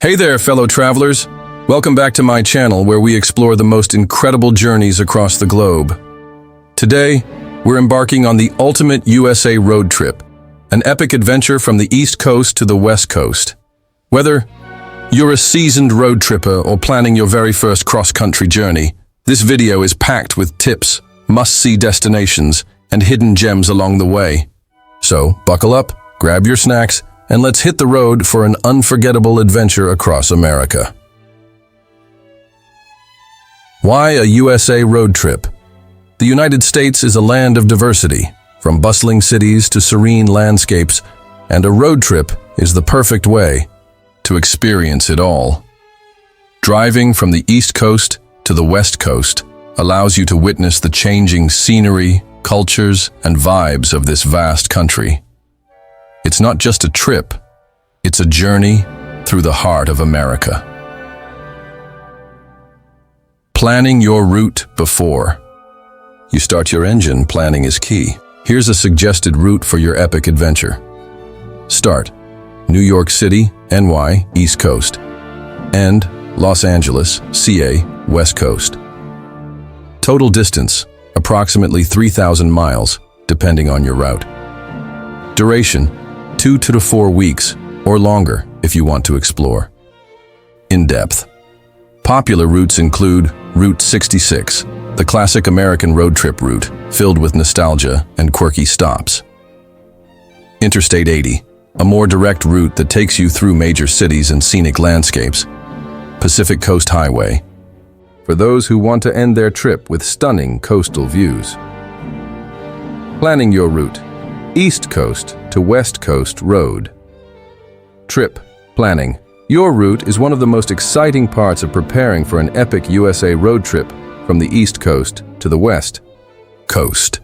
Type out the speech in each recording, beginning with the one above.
Hey there, fellow travelers. Welcome back to my channel where we explore the most incredible journeys across the globe. Today, we're embarking on the ultimate USA road trip, an epic adventure from the East Coast to the West Coast. Whether you're a seasoned road tripper or planning your very first cross-country journey, this video is packed with tips, must-see destinations, and hidden gems along the way. So, buckle up, grab your snacks, and let's hit the road for an unforgettable adventure across America. Why a USA road trip? The United States is a land of diversity, from bustling cities to serene landscapes, and a road trip is the perfect way to experience it all. Driving from the East Coast to the West Coast allows you to witness the changing scenery, cultures, and vibes of this vast country. It's not just a trip, it's a journey through the heart of America. Planning your route before you start your engine, planning is key. Here's a suggested route for your epic adventure. Start New York City, NY, East Coast. End Los Angeles, CA, West Coast. Total distance, approximately 3,000 miles, depending on your route. Duration, 2 to 4 weeks, or longer if you want to explore. In-depth. Popular routes include Route 66, the classic American road trip route, filled with nostalgia and quirky stops. Interstate 80, a more direct route that takes you through major cities and scenic landscapes. Pacific Coast Highway, for those who want to end their trip with stunning coastal views. Planning your route. East Coast to West Coast Road. Trip planning. Your route is one of the most exciting parts of preparing for an epic USA road trip from the East Coast to the West Coast.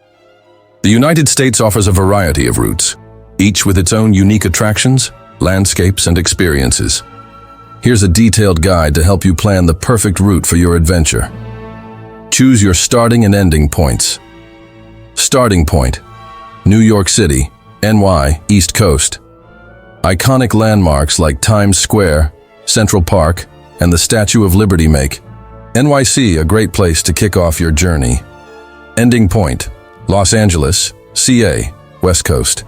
The United States offers a variety of routes, each with its own unique attractions, landscapes, and experiences. Here's a detailed guide to help you plan the perfect route for your adventure. Choose your starting and ending points. Starting point: New York City, NY, East Coast. Iconic landmarks like Times Square, Central Park, and the Statue of Liberty make NYC a great place to kick off your journey. Ending point: Los Angeles, CA, West Coast.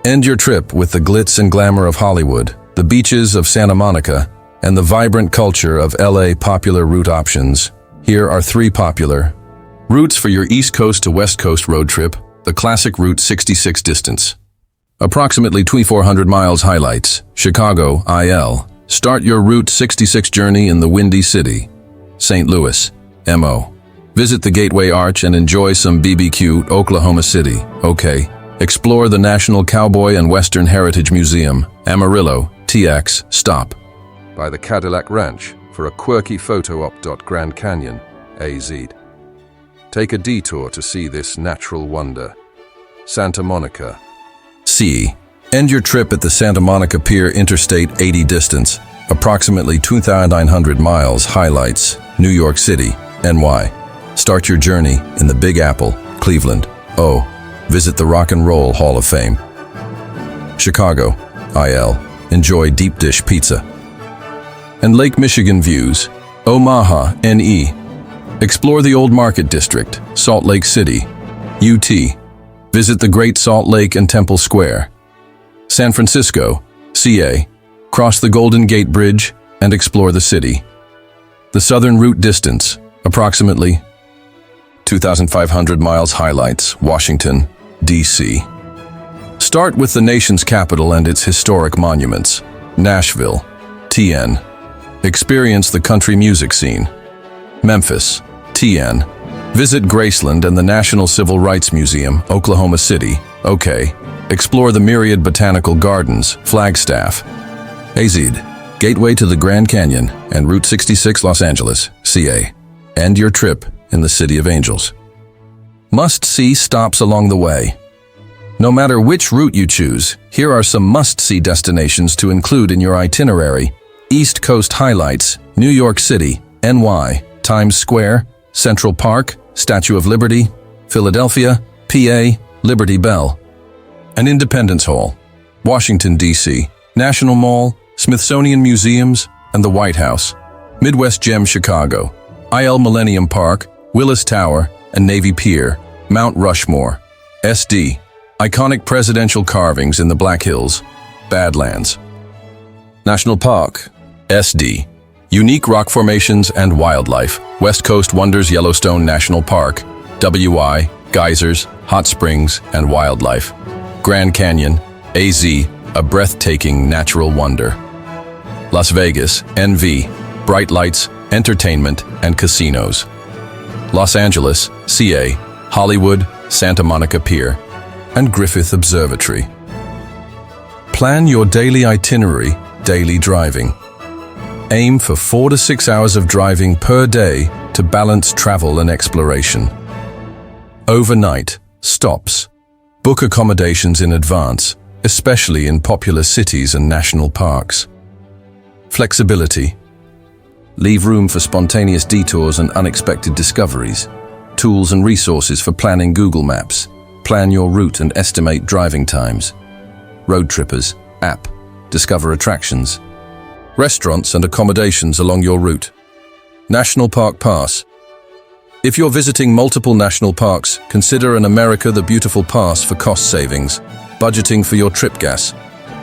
End your trip with the glitz and glamour of Hollywood, the beaches of Santa Monica, and the vibrant culture of LA. Popular route options. Here are 3 popular routes for your East Coast to West Coast road trip. The classic Route 66 distance. Approximately 2,400 miles. Highlights: Chicago, IL. Start your Route 66 journey in the Windy City. St. Louis, MO. Visit the Gateway Arch and enjoy some BBQ. Oklahoma City, OK. Explore the National Cowboy and Western Heritage Museum. Amarillo, TX. Stop by the Cadillac Ranch for a quirky photo op. Grand Canyon, AZ. Take a detour to see this natural wonder. Santa Monica. C. End your trip at the Santa Monica Pier. Interstate 80 distance, approximately 2,900 miles. Highlights: New York City, NY. Start your journey in the Big Apple, Cleveland. O. Visit the Rock and Roll Hall of Fame. Chicago, IL. Enjoy deep dish pizza. And Lake Michigan views. Omaha, NE. Explore the Old Market District, Salt Lake City, UT. Visit the Great Salt Lake and Temple Square. San Francisco, CA. Cross the Golden Gate Bridge and explore the city. The Southern Route distance, approximately 2,500 miles. Highlights: Washington, D.C. Start with the nation's capital and its historic monuments. Nashville, TN. Experience the country music scene. Memphis, TN. Visit Graceland and the National Civil Rights Museum, Oklahoma City, OK. Explore the myriad botanical gardens, Flagstaff. AZ. Gateway to the Grand Canyon and Route 66, Los Angeles, CA. End your trip in the City of Angels. Must-see stops along the way. No matter which route you choose, here are some must-see destinations to include in your itinerary. East Coast highlights: New York City, NY. Times Square, Central Park, Statue of Liberty, Philadelphia, PA, Liberty Bell. And Independence Hall, Washington, D.C., National Mall, Smithsonian Museums, and the White House, Midwest Gem Chicago, IL Millennium Park, Willis Tower, and Navy Pier, Mount Rushmore. SD, iconic presidential carvings in the Black Hills, Badlands. National Park, SD, unique rock formations and wildlife, West Coast Wonders Yellowstone National Park, WI, geysers, hot springs, and wildlife. Grand Canyon, AZ, a breathtaking natural wonder. Las Vegas, NV, bright lights, entertainment, and casinos. Los Angeles, CA, Hollywood, Santa Monica Pier, and Griffith Observatory. Plan your daily itinerary, daily driving. Aim for 4 to 6 hours of driving per day to balance travel and exploration. Overnight, stops. Book accommodations in advance, especially in popular cities and national parks. Flexibility. Leave room for spontaneous detours and unexpected discoveries. Tools and resources for planning Google Maps. Plan your route and estimate driving times. Road Trippers app. Discover attractions. Restaurants and accommodations along your route. National Park Pass. If you're visiting multiple national parks, consider an America the Beautiful Pass for cost savings. Budgeting for your trip gas.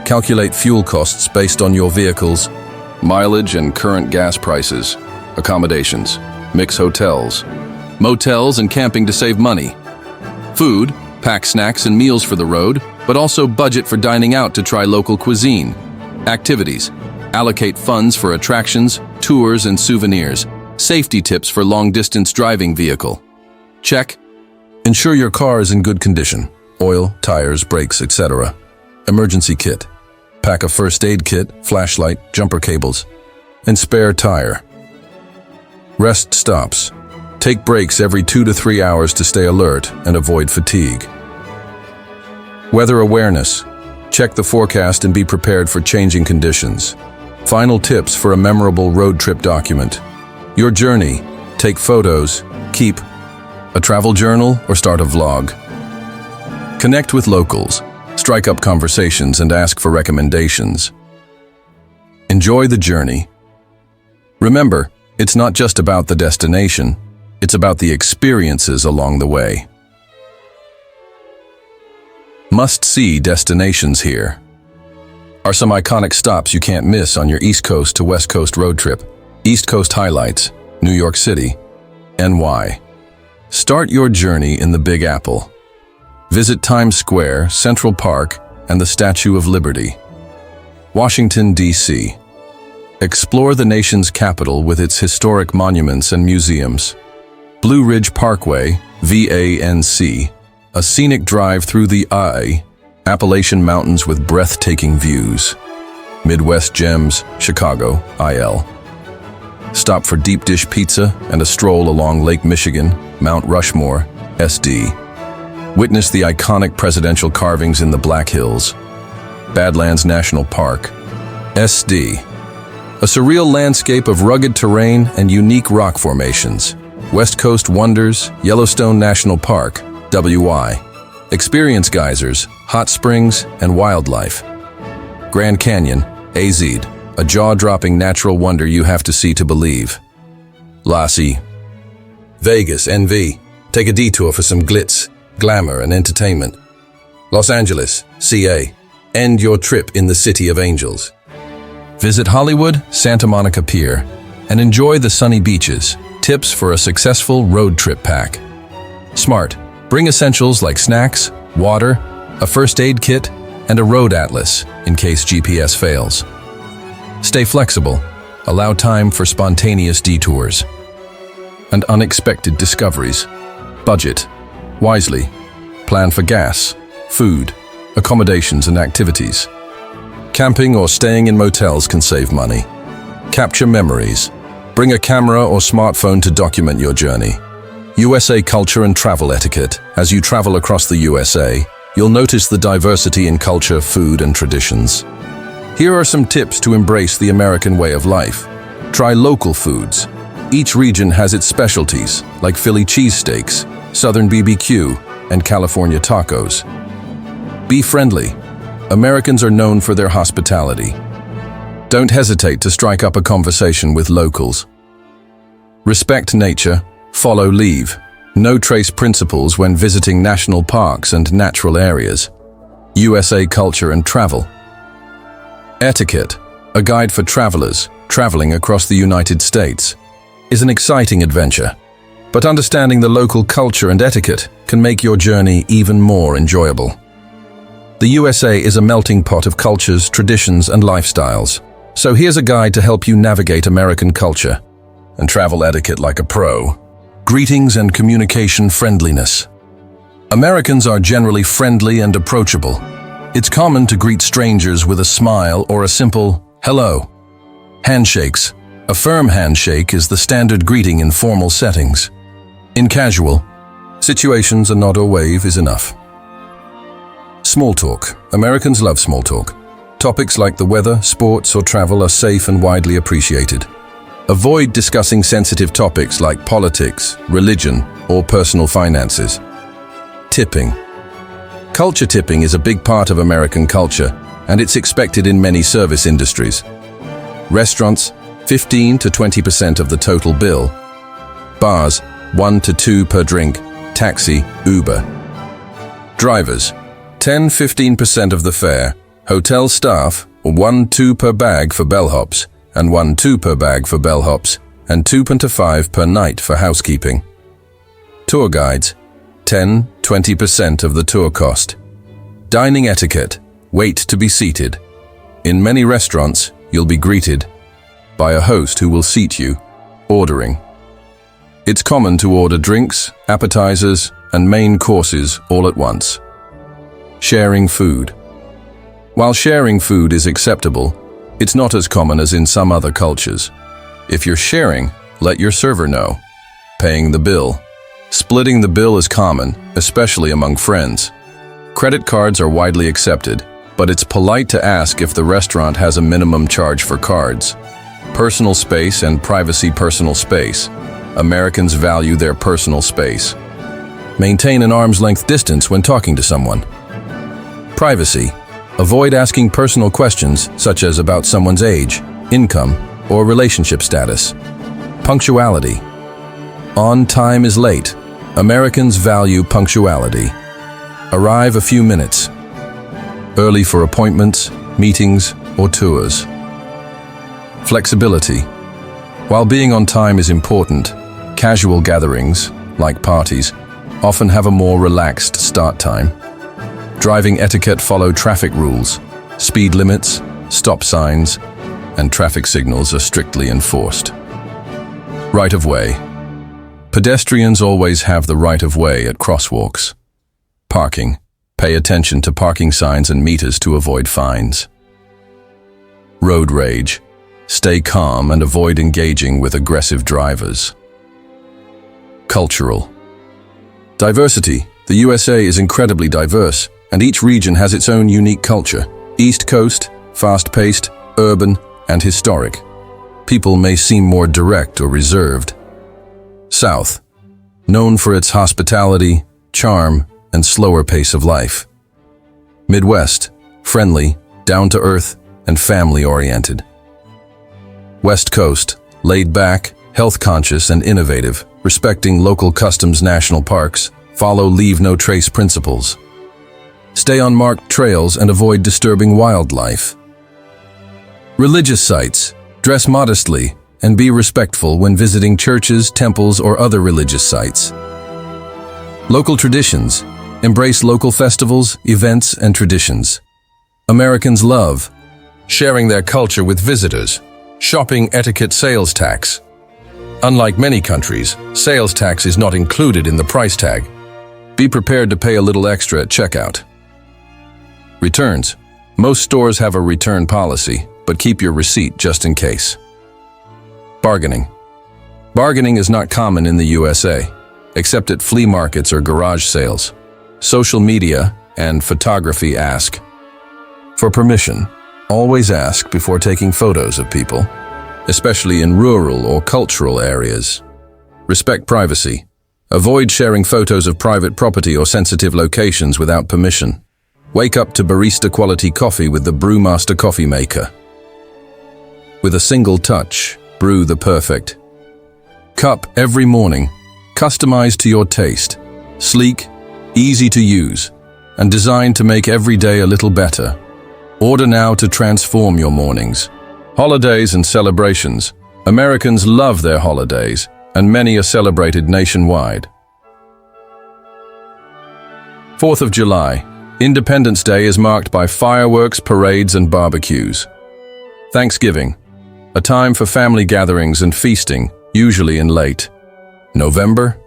Calculate fuel costs based on your vehicle's mileage and current gas prices. Accommodations. Mix hotels, motels, and camping to save money. Food. Pack snacks and meals for the road, but also budget for dining out to try local cuisine. Activities. Allocate funds for attractions, tours, and souvenirs. Safety tips for long-distance driving vehicle. Check. Ensure your car is in good condition. Oil, tires, brakes, etc. Emergency kit. Pack a first aid kit, flashlight, jumper cables, and spare tire. Rest stops. Take breaks every 2 to 3 hours to stay alert and avoid fatigue. Weather awareness. Check the forecast and be prepared for changing conditions. Final tips for a memorable road trip document. Your journey. Take photos. Keep a travel journal or start a vlog. Connect with locals. Strike up conversations and ask for recommendations. Enjoy the journey. Remember, it's not just about the destination, it's about the experiences along the way. Must-see destinations here are some iconic stops you can't miss on your East Coast to West Coast road trip. East Coast highlights, New York City, NY. Start your journey in the Big Apple. Visit Times Square, Central Park, and the Statue of Liberty. Washington, D.C. Explore the nation's capital with its historic monuments and museums. Blue Ridge Parkway, VANC, a scenic drive through the Appalachian Mountains with breathtaking views. Midwest Gems, Chicago, IL. Stop for deep dish pizza and a stroll along Lake Michigan, Mount Rushmore, SD. Witness the iconic presidential carvings in the Black Hills. Badlands National Park, SD. A surreal landscape of rugged terrain and unique rock formations. West Coast Wonders, Yellowstone National Park, WI. Experience geysers, hot springs, and wildlife. Grand Canyon, AZ. A jaw-dropping natural wonder you have to see to believe. Lassie. Vegas, NV. Take a detour for some glitz, glamour, and entertainment. Los Angeles, CA. End your trip in the City of Angels. Visit Hollywood, Santa Monica Pier, and enjoy the sunny beaches. Tips for a successful road trip pack. Smart. Bring essentials like snacks, water, a first aid kit, and a road atlas in case GPS fails. Stay flexible. Allow time for spontaneous detours and unexpected discoveries. Budget wisely. Plan for gas, food, accommodations, and activities. Camping or staying in motels can save money. Capture memories. Bring a camera or smartphone to document your journey. USA culture and travel etiquette. As you travel across the USA, you'll notice the diversity in culture, food, and traditions. Here are some tips to embrace the American way of life. Try local foods. Each region has its specialties, like Philly cheesesteaks, Southern BBQ, and California tacos. Be friendly. Americans are known for their hospitality. Don't hesitate to strike up a conversation with locals. Respect nature, follow leave. No trace principles when visiting national parks and natural areas. USA culture and travel. Etiquette, a guide for travelers traveling across the United States, is an exciting adventure. But understanding the local culture and etiquette can make your journey even more enjoyable. The USA is a melting pot of cultures, traditions, and lifestyles. So here's a guide to help you navigate American culture and travel etiquette like a pro. Greetings and communication friendliness. Americans are generally friendly and approachable. It's common to greet strangers with a smile or a simple hello. Handshakes. A firm handshake is the standard greeting in formal settings. In casual situations, a nod or wave is enough. Small talk. Americans love small talk. Topics like the weather, sports, or travel are safe and widely appreciated. Avoid discussing sensitive topics like politics, religion, or personal finances. Tipping. Culture tipping is a big part of American culture, and it's expected in many service industries. Restaurants, 15 to 20% of the total bill. Bars, 1 to 2 per drink. Taxi, Uber. Drivers, 10–15% of the fare. Hotel staff, 1–2 per bag for bellhops, and 1–2 per bag for bellhops, and 2–5 per night for housekeeping. Tour guides, 10–20% of the tour cost. Dining etiquette, wait to be seated. In many restaurants, you'll be greeted by a host who will seat you. Ordering. It's common to order drinks, appetizers, and main courses all at once. Sharing food. While sharing food is acceptable, it's not as common as in some other cultures. If you're sharing, let your server know. Paying the bill. Splitting the bill is common, especially among friends. Credit cards are widely accepted, but it's polite to ask if the restaurant has a minimum charge for cards. Personal space and privacy. Personal space. Americans value their personal space. Maintain an arm's length distance when talking to someone. Privacy. Avoid asking personal questions such as about someone's age, income, or relationship status. Punctuality. On time is late. Americans value punctuality. Arrive a few minutes. Early for appointments, meetings, or tours. Flexibility. While being on time is important, casual gatherings, like parties, often have a more relaxed start time. Driving etiquette. Follow traffic rules. Speed limits, stop signs, and traffic signals are strictly enforced. Right of way. Pedestrians always have the right of way at crosswalks. Parking. Pay attention to parking signs and meters to avoid fines. Road rage. Stay calm and avoid engaging with aggressive drivers. Cultural. Diversity. The USA is incredibly diverse, and each region has its own unique culture. East Coast, fast-paced, urban, and historic. People may seem more direct or reserved. South, known for its hospitality, charm, and slower pace of life. Midwest, friendly, down-to-earth, and family-oriented. West Coast, laid-back, health-conscious, and innovative, respecting local customs. National parks, follow leave-no-trace principles. Stay on marked trails and avoid disturbing wildlife. Religious sites, dress modestly and be respectful when visiting churches, temples, or other religious sites. Local traditions, embrace local festivals, events, and traditions. Americans love sharing their culture with visitors. Shopping etiquette. Sales tax. Unlike many countries, sales tax is not included in the price tag. Be prepared to pay a little extra at checkout. Returns. Most stores have a return policy, but keep your receipt just in case. Bargaining. Bargaining is not common in the USA, except at flea markets or garage sales. Social media and photography. Ask for permission. Always ask before taking photos of people, especially in rural or cultural areas. Respect privacy. Avoid sharing photos of private property or sensitive locations without permission. Wake up to barista quality coffee with the Brewmaster coffee maker. With a single touch, brew the perfect cup every morning, customized to your taste, sleek, easy to use, and designed to make every day a little better. Order now to transform your mornings. Holidays and celebrations. Americans love their holidays, and many are celebrated nationwide. 4th of July. Independence Day is marked by fireworks, parades, and barbecues. Thanksgiving. A time for family gatherings and feasting, usually in late November.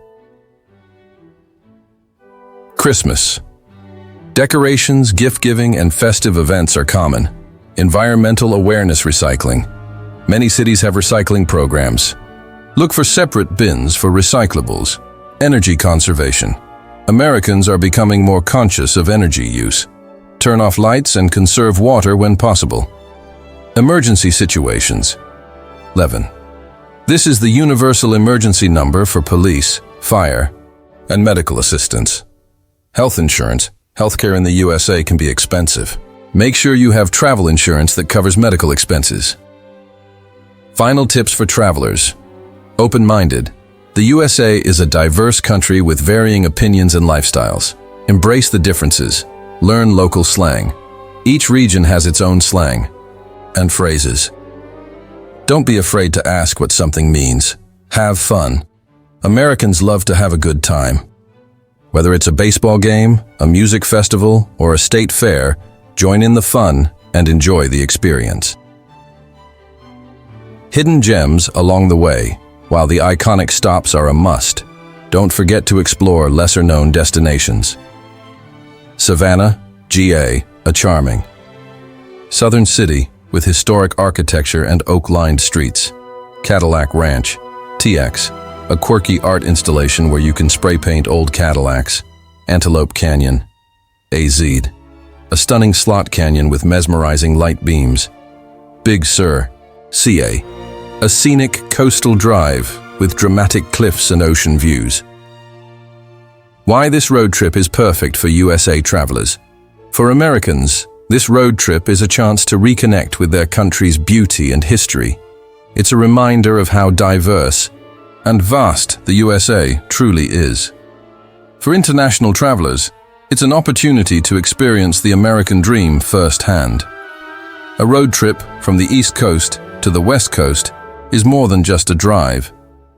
Christmas. Decorations, gift-giving, and festive events are common. Environmental awareness recycling. Many cities have recycling programs. Look for separate bins for recyclables. Energy conservation. Americans are becoming more conscious of energy use. Turn off lights and conserve water when possible. Emergency situations. 11. This is the universal emergency number for police, fire, and medical assistance. Health insurance. Healthcare in the USA can be expensive. Make sure you have travel insurance that covers medical expenses. Final tips for travelers. Open-minded. The USA is a diverse country with varying opinions and lifestyles. Embrace the differences. Learn local slang. Each region has its own slang and phrases. Don't be afraid to ask what something means. Have fun. Americans love to have a good time. Whether it's a baseball game, a music festival, or a state fair, join in the fun and enjoy the experience. Hidden gems along the way. While the iconic stops are a must, don't forget to explore lesser-known destinations. Savannah, GA, a charming southern city with historic architecture and oak-lined streets. Cadillac Ranch, TX, a quirky art installation where you can spray paint old Cadillacs. Antelope Canyon, AZ, a stunning slot canyon with mesmerizing light beams. Big Sur, CA, a scenic coastal drive with dramatic cliffs and ocean views. Why this road trip is perfect for USA travelers. For Americans, this road trip is a chance to reconnect with their country's beauty and history. It's a reminder of how diverse and vast the USA truly is. For international travelers, it's an opportunity to experience the American dream firsthand. A road trip from the East Coast to the West Coast is more than just a drive.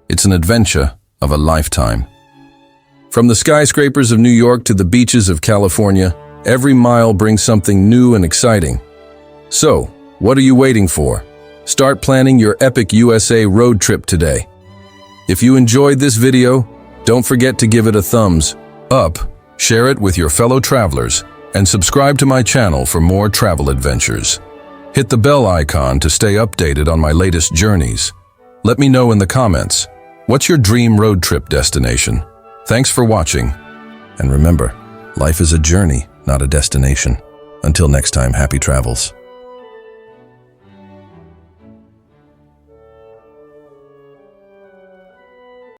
It's an adventure of a lifetime. From the skyscrapers of New York to the beaches of California, every mile brings something new and exciting. So, what are you waiting for? Start planning your epic USA road trip today. If you enjoyed this video, don't forget to give it a thumbs up, share it with your fellow travelers, and subscribe to my channel for more travel adventures. Hit the bell icon to stay updated on my latest journeys. Let me know in the comments, what's your dream road trip destination? Thanks for watching. And remember, life is a journey, not a destination. Until next time, happy travels.